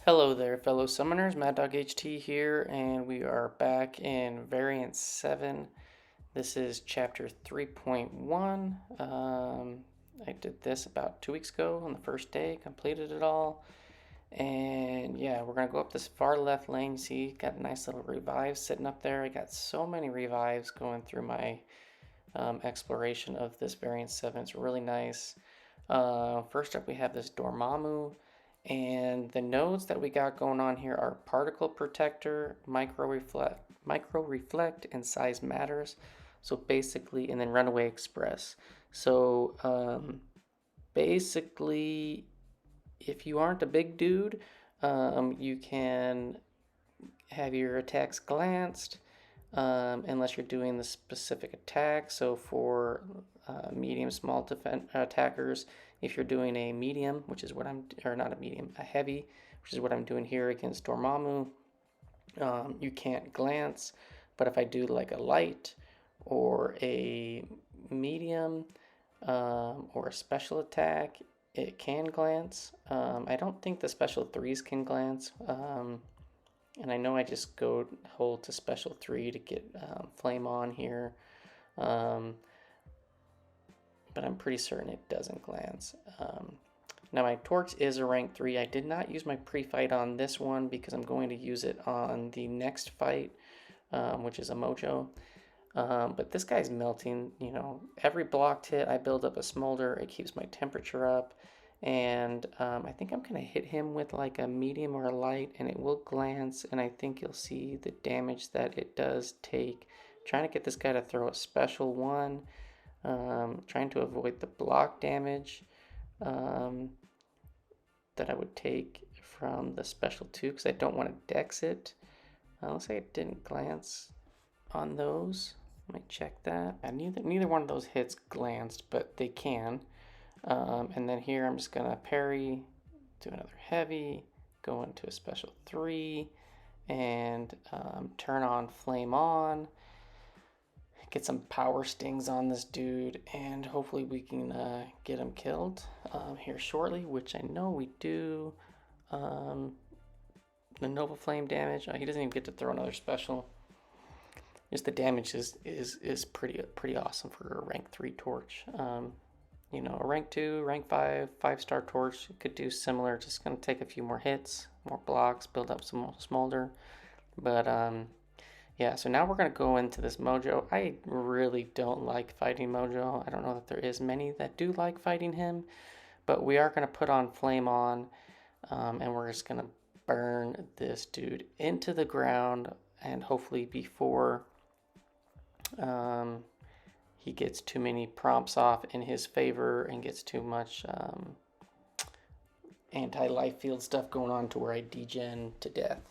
Hello there, fellow summoners. Mad Dog HT here, and we are back in Variant 7. This is chapter 3.1. I did this about 2 weeks ago on the first day, completed it all. And yeah, we're going to go up this far left lane. You see, got a nice little revive sitting up there. I got so many revives going through my exploration of this Variant 7. It's really nice. First up, we have this Dormammu. And the nodes that we got going on here are Particle Protector, MircoReflect, and SizeMatters. So basically, and then Runaway Express. So basically, if you aren't a big dude, you can have your attacks glanced, unless you're doing the specific attack. So for medium, small attackers, if you're doing a medium, which is what I'm, or not a medium, a heavy, which is what I'm doing here against Dormammu, you can't glance. But if I do like a light or a medium or a special attack, it can glance. I don't think the special threes can glance. And I know I just go hold to special 3 to get flame on here. But I'm pretty certain it doesn't glance. Now my torch is a rank 3. I did not use my pre-fight on this one because I'm going to use it on the next fight, which is a Mojo. But this guy's melting, you know, every blocked hit I build up a smolder, it keeps my temperature up. And I think I'm going to hit him with like a medium or a light, and it will glance, and I think you'll see the damage that it does take. Trying to get this guy to throw a special 1, trying to avoid the block damage that I would take from the special 2, because I don't want to dex it. Let's say it didn't glance on those. Let me check that. And neither one of those hits glanced, but they can. And then here I'm just gonna parry, do another heavy, go into a special 3, and turn on flame on, get some power stings on this dude, and hopefully we can get him killed here shortly, which I know we do. The Nova Flame damage, he doesn't even get to throw another special. Just the damage is pretty awesome for a rank 3 torch. You know, a rank 2, rank 5, 5-star torch could do similar. Just going to take a few more hits, more blocks, build up some smolder. But, yeah, so now we're going to go into this Mojo. I really don't like fighting Mojo. I don't know that there is many that do like fighting him. But we are going to put on Flame On, and we're just going to burn this dude into the ground. And hopefully before he gets too many prompts off in his favor and gets too much anti-life field stuff going on to where I degen to death.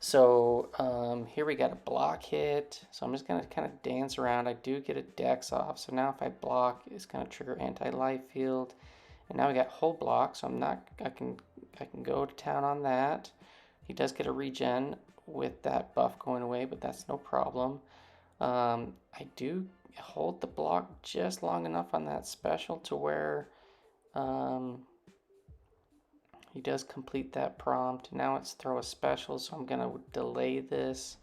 So here we got a block hit. So I'm just going to kind of dance around. I do get a dex off. So now if I block, it's going to trigger anti-life field. And now we got whole block. So I can go to town on that. He does get a regen with that buff going away, but that's no problem. I do hold the block just long enough on that special to where he does complete that prompt. Now it's throw a special, so I'm going to delay this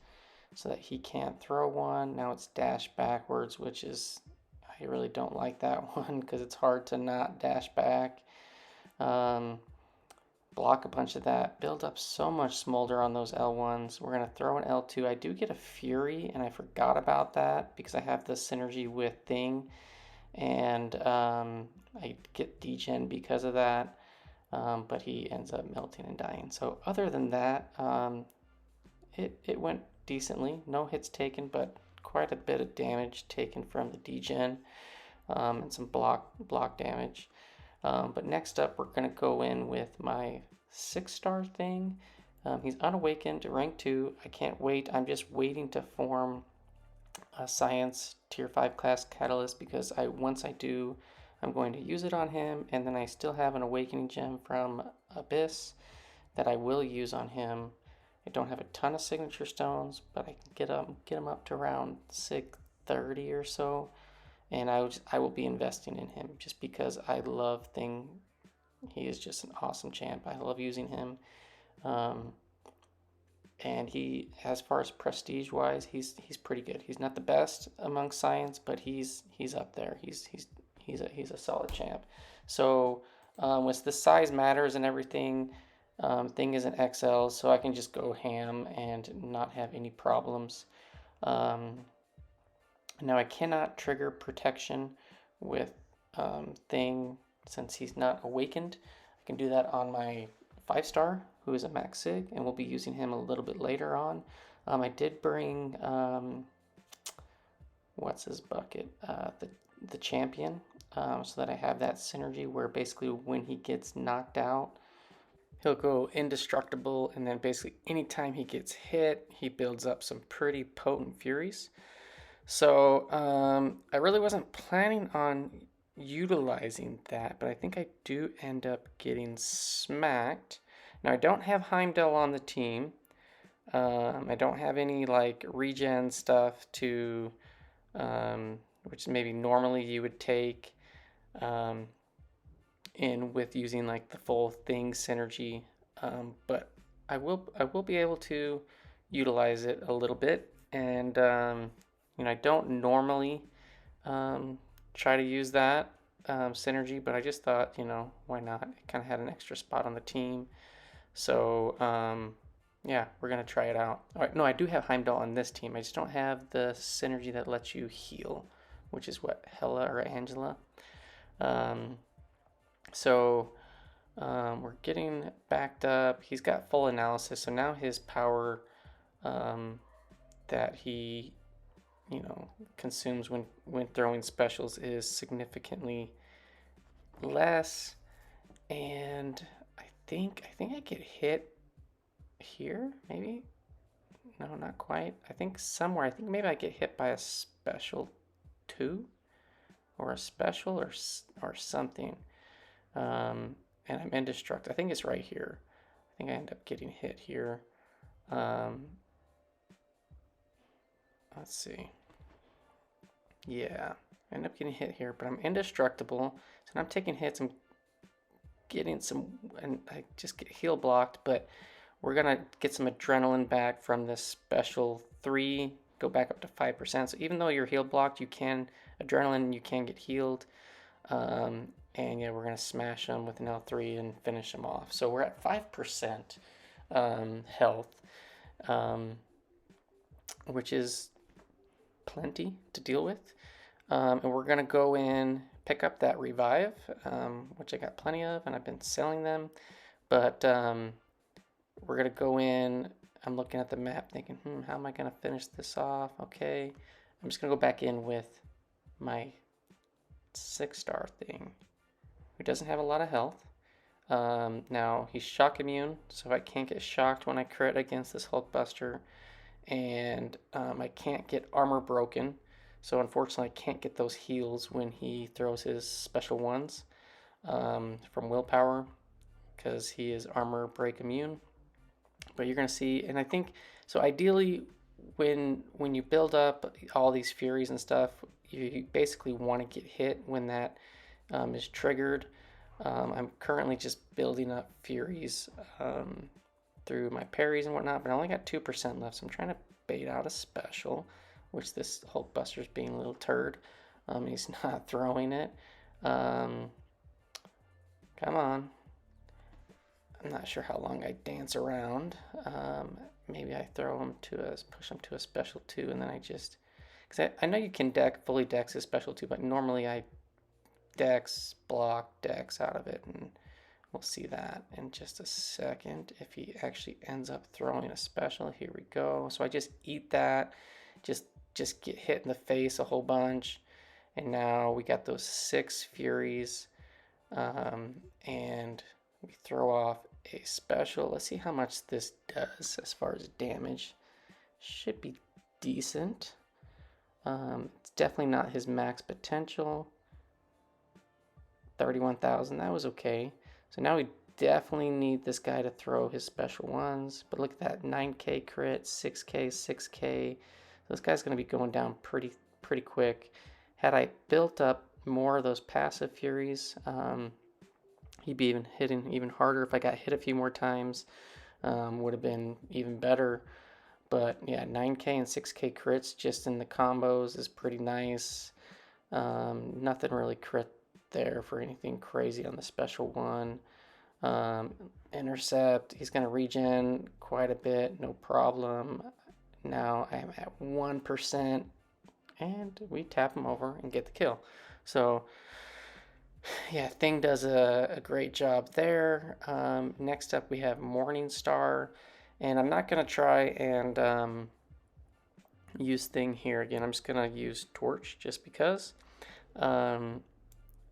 so that he can't throw one. Now it's dash backwards, which is, I really don't like that one because it's hard to not dash back. Block a bunch of that, build up so much smolder on those L1s. We're going to throw an L2. I do get a Fury, and I forgot about that because I have the synergy with Thing, and I get degen because of that, but he ends up melting and dying. So other than that, it went decently. No hits taken, but quite a bit of damage taken from the degen, and some block damage. But next up, we're going to go in with my 6-star thing. He's unawakened, rank 2. I can't wait. I'm just waiting to form a science tier 5 class catalyst because once I do, I'm going to use it on him. And then I still have an awakening gem from Abyss that I will use on him. I don't have a ton of signature stones, but I can get him up to around 630 or so. And I will be investing in him just because I love Thing. He is just an awesome champ. I love using him. Um, and he, as far as prestige wise, he's pretty good. He's not the best among science, but he's up there. He's a solid champ. So with the size matters and everything, thing is an XL, so I can just go ham and not have any problems. Now I cannot trigger protection with thing since he's not awakened. I can do that on my 5-star, who is a max sig, and we'll be using him a little bit later on. I did bring what's his bucket, the champion, so that I have that synergy where basically when he gets knocked out, he'll go indestructible, and then basically anytime he gets hit, he builds up some pretty potent furies. So I really wasn't planning on utilizing that, but I think I do end up getting smacked. Now I don't have Heimdall on the team. I don't have any like regen stuff to, which maybe normally you would take in with using like the full thing synergy, but I will be able to utilize it a little bit, and I don't normally try to use that synergy, but I just thought, why not? It kind of had an extra spot on the team. So, yeah, we're going to try it out. All right, no, I do have Heimdall on this team. I just don't have the synergy that lets you heal, which is what, Hela or Angela. So, we're getting backed up. He's got full analysis, so now his power that he consumes when throwing specials is significantly less, and I think I get hit here, maybe. No, not quite. I think somewhere. I think maybe I get hit by a special 2 or a special or something, and I'm indestructible. I think it's right here. I think I end up getting hit here. Let's see. Yeah, I end up getting hit here, but I'm indestructible. So I'm taking hits. I'm getting some, and I just get heal blocked, but we're going to get some adrenaline back from this special 3, go back up to 5%. So even though you're heal blocked, you can get healed. And yeah, we're going to smash them with an L3 and finish them off. So we're at 5% health, which is plenty to deal with. And we're going to go in, pick up that revive, which I got plenty of, and I've been selling them. But we're going to go in. I'm looking at the map thinking, how am I going to finish this off? Okay. I'm just going to go back in with my 6-star thing, who doesn't have a lot of health. Now, he's shock immune, so I can't get shocked when I crit against this Hulkbuster. And I can't get armor broken, so unfortunately I can't get those heals when he throws his special ones from willpower, because he is armor break immune. But you're going to see, and I think, so ideally when you build up all these furies and stuff, you basically want to get hit when that is triggered. I'm currently just building up furies through my parries and whatnot, but I only got 2% left, so I'm trying to bait out a special, which this Hulkbuster's being a little turd. He's not throwing it. Come on. I'm not sure how long I dance around. Maybe I throw him push him to a special 2, and then because I know you can fully dex a special 2, but normally I block dex out of it, and we'll see that in just a second if he actually ends up throwing a special. Here we go. So I just eat that, just get hit in the face a whole bunch, and now we got those 6 furies, and we throw off a special. Let's see how much this does as far as damage. Should be decent. It's definitely not his max potential. 31,000, that was okay. So now we definitely need this guy to throw his special ones. But look at that, 9k crit, 6k, 6k. So this guy's going to be going down pretty quick. Had I built up more of those passive furies, he'd be hitting even harder if I got hit a few more times. would have been even better. But yeah, 9K and 6K crits just in the combos is pretty nice. Nothing really crit there for anything crazy on the special one. Intercept, he's going to regen quite a bit, no problem. Now I'm at 1%, and we tap him over and get the kill. So yeah, Thing does a great job there. Next up we have Morningstar, and I'm not going to try and use Thing here again. I'm just going to use Torch just because.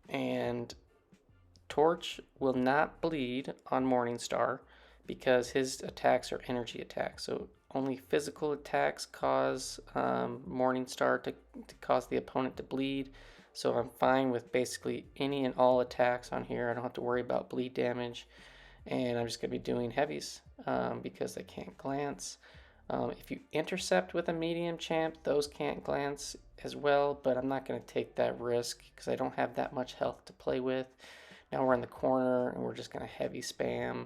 And Torch will not bleed on Morningstar because his attacks are energy attacks. So only physical attacks cause Morningstar to cause the opponent to bleed. So I'm fine with basically any and all attacks on here. I don't have to worry about bleed damage. And I'm just going to be doing heavies because they can't glance. If you intercept with a medium champ, those can't glance as well, but I'm not going to take that risk because I don't have that much health to play with. Now we're in the corner and we're just going to heavy spam.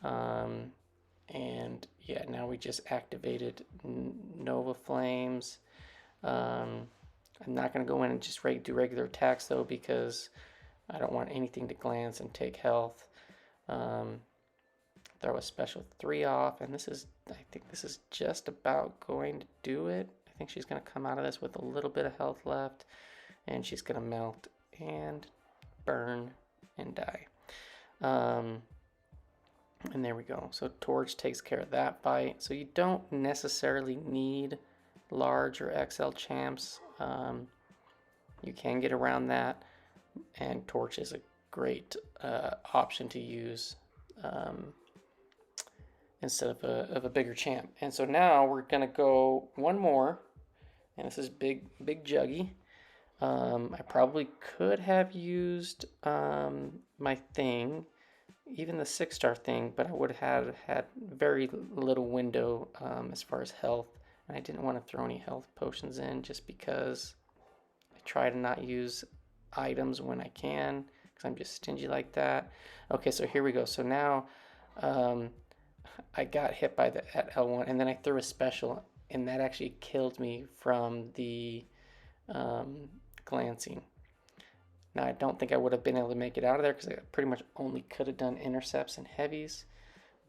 And yeah, now we just activated Nova Flames. I'm not going to go in and just do regular attacks though because I don't want anything to glance and take health. Throw a special 3 off, and I think this is just about going to do it. I think she's going to come out of this with a little bit of health left, and she's going to melt and burn and die. And there we go. So Torch takes care of that fight. So you don't necessarily need large or XL champs. You can get around that, and Torch is a great option to use instead of a bigger champ. And so now we're gonna go one more, and this is big Juggy. I probably could have used my Thing, even the 6-star Thing, but I would have had very little window as far as health, and I didn't want to throw any health potions in just because I try to not use items when I can because I'm just stingy like that. Okay, so here we go. So now I got hit by at L1, and then I threw a special, and that actually killed me from the glancing. Now I don't think I would have been able to make it out of there because I pretty much only could have done intercepts and heavies.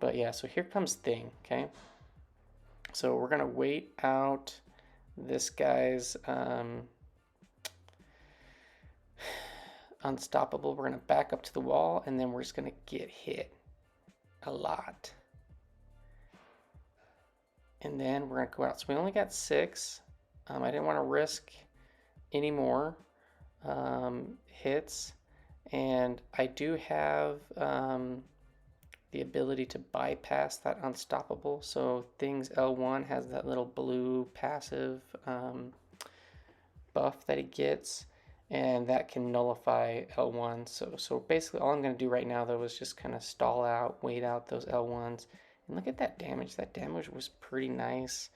But yeah, so here comes Thing, okay? So we're gonna wait out this guy's unstoppable. We're gonna back up to the wall, and then we're just gonna get hit a lot. And then we're going to go out. So we only got 6. I didn't want to risk any more hits. And I do have the ability to bypass that unstoppable. So Thing's L1 has that little blue passive buff that he gets. And that can nullify L1. So basically all I'm going to do right now though is just kind of stall out, wait out those L1s. And look at that damage. That damage was pretty nice.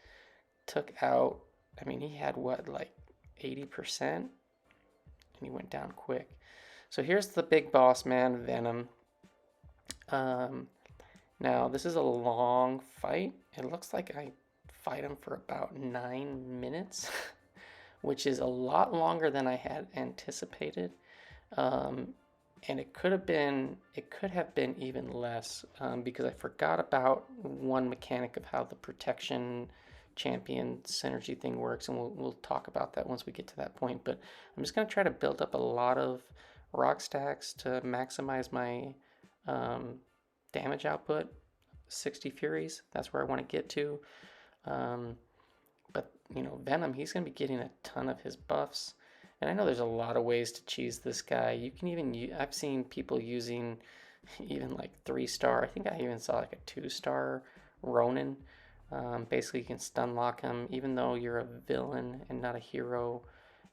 Took out, I mean, he had what, like 80%? And he went down quick. So here's the big boss man, Venom. Now, this is a long fight. It looks like I fight him for about 9 minutes, which is a lot longer than I had anticipated. And it could have been even less because I forgot about one mechanic of how the protection champion synergy thing works, and we'll talk about that once we get to that point. But I'm just going to try to build up a lot of rock stacks to maximize my damage output. 60 Furies, that's where I want to get to. But you know, Venom, he's going to be getting a ton of his buffs. And I know there's a lot of ways to cheese this guy. You can even, I've seen people using even like 3-star. I think I even saw like a 2-star Ronin. Basically, you can stun lock him even though you're a villain and not a hero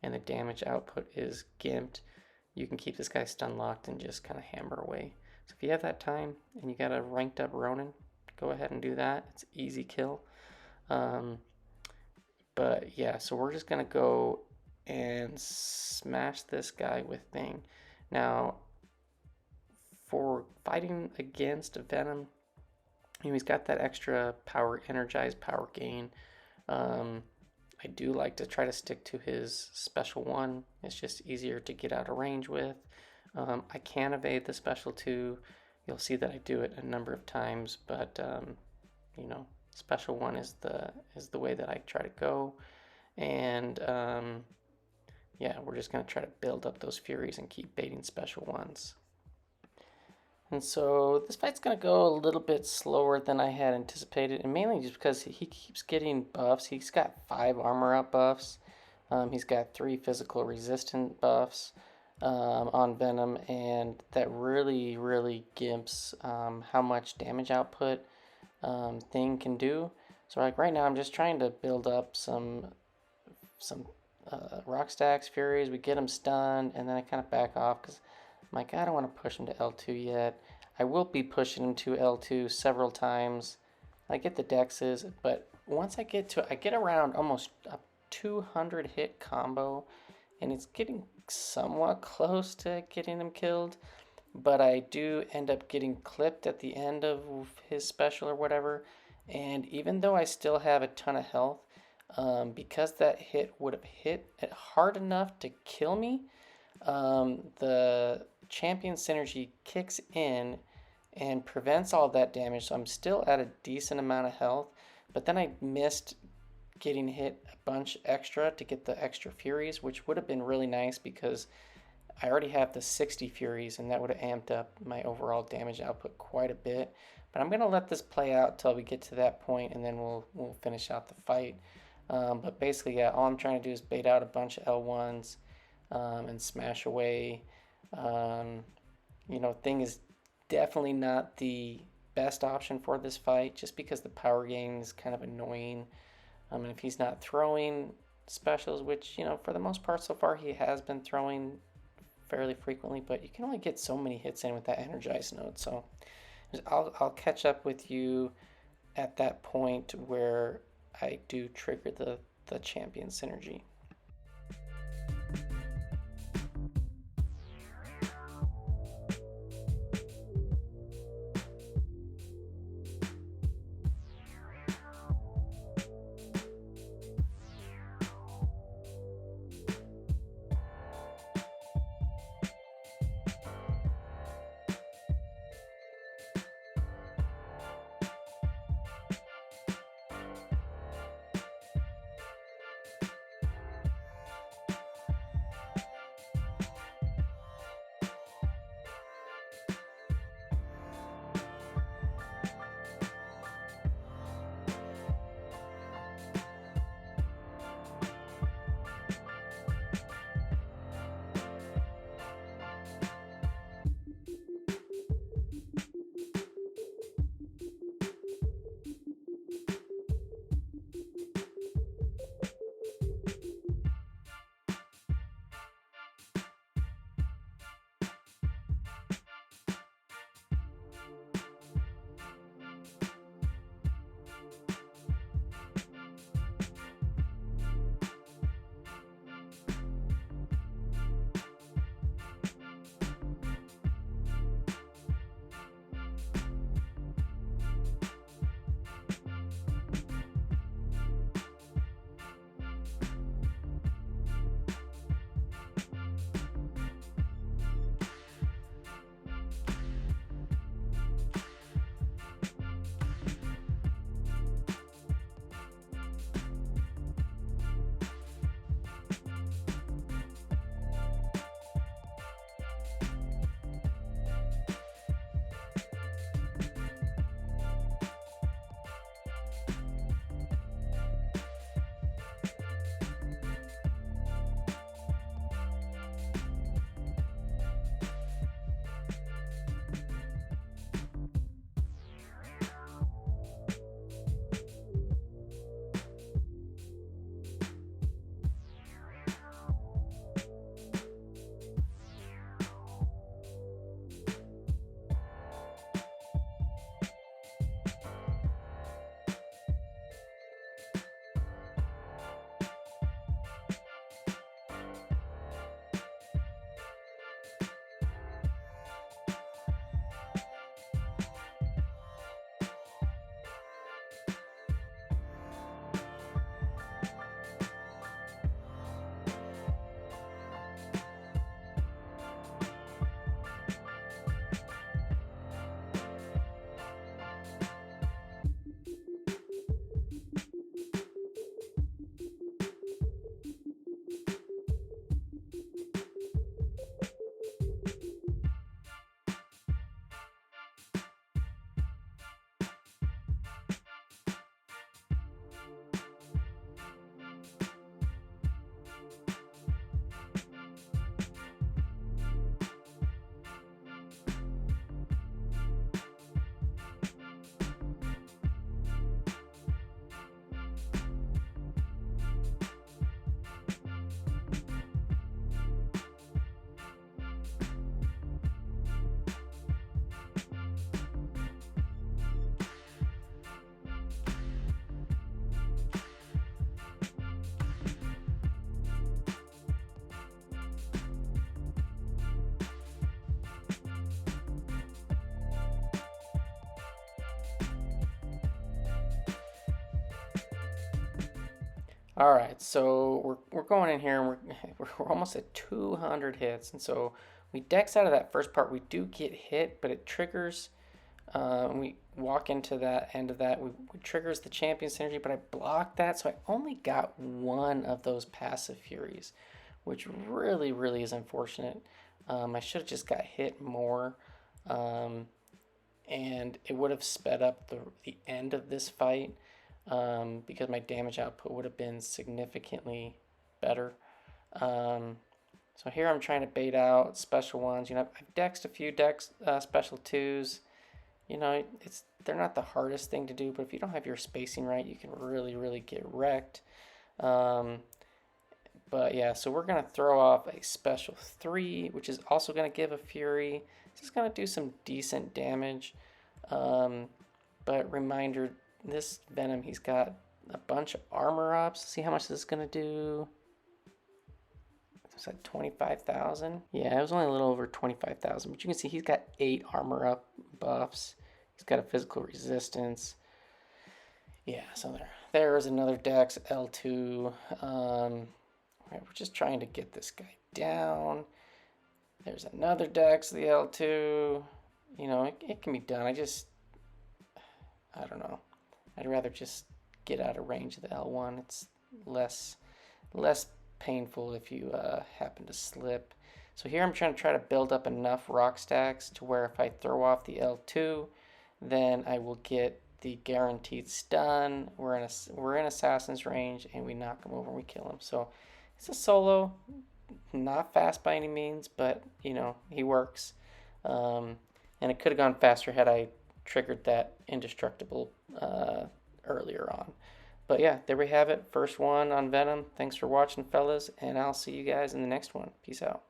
and the damage output is gimped. You can keep this guy stun locked and just kind of hammer away. So if you have that time and you got a ranked up Ronin, go ahead and do that. It's an easy kill. But yeah, so we're just going to go and smash this guy with Thing. Now, for fighting against Venom, He's got that extra power, energized power gain. Um, I do like to try to stick to his special one. It's just easier to get out of range with. I can evade the special two. You'll see that I do it a number of times, but you know, special one is the way that I try to go. And yeah, we're just gonna try to build up those furies and keep baiting special ones. And so this fight's going to go a little bit slower than I had anticipated, and mainly just because he keeps getting buffs. He's got 5 armor up buffs. He's got 3 physical resistant buffs on Venom, and that really gimps how much damage output thing can do. So like right now, I'm just trying to build up some rock stacks, furies. We get him stunned, and then I kind of back off because I'm like, I don't want to push him to L2 yet. I will be pushing him to L2 several times. I get the dexes, but once I get around almost a 200 hit combo, and it's getting somewhat close to getting him killed, but I do end up getting clipped at the end of his special or whatever. And even though I still have a ton of health, because that hit would have hit it hard enough to kill me, the champion synergy kicks in and prevents all that damage. So I'm still at a decent amount of health, but then I missed getting hit a bunch extra to get the extra furies, which would have been really nice because I already have the 60 furies and that would have amped up my overall damage output quite a bit. But I'm going to let this play out till we get to that point, and then we'll finish out the fight. But basically, yeah, all I'm trying to do is bait out a bunch of L1s and smash away. Thing is definitely not the best option for this fight, just because the power gain is kind of annoying. And if he's not throwing specials, which, for the most part so far he has been throwing fairly frequently, but you can only get so many hits in with that energized node. So I'll catch up with you at that point where I do trigger the champion synergy. All right, so we're going in here and we're almost at 200 hits, and so we dex out of that first part. We do get hit, but it triggers. We walk into that end of that. We triggers the champion synergy, but I blocked that, so I only got one of those passive furies, which really is unfortunate. I should have just got hit more, and it would have sped up the end of this fight, because my damage output would have been significantly better. So here I'm trying to bait out special ones. You know, I've dexed a few special twos. You know, they're not the hardest thing to do, but if you don't have your spacing right, you can really get wrecked. But yeah, so we're going to throw off a special 3, which is also going to give a fury. It's just going to do some decent damage. But reminder, this Venom, he's got a bunch of armor ups. See how much this is going to do. It's like 25,000. Yeah, it was only a little over 25,000, but you can see he's got 8 armor up buffs. He's got a physical resistance. Yeah, so there's another dex, L2. Right, we're just trying to get this guy down. There's another dex, the L2. You know, it can be done. I don't know. I'd rather just get out of range of the L1. It's less painful if you happen to slip. So here I'm trying to build up enough rock stacks to where if I throw off the L2, then I will get the guaranteed stun. We're in assassin's range, and we knock him over and we kill him. So it's a solo, not fast by any means, but you know, he works. And it could have gone faster had I triggered that indestructible earlier on. But yeah, there we have it. First one on Venom. Thanks for watching, fellas, and I'll see you guys in the next one. Peace out.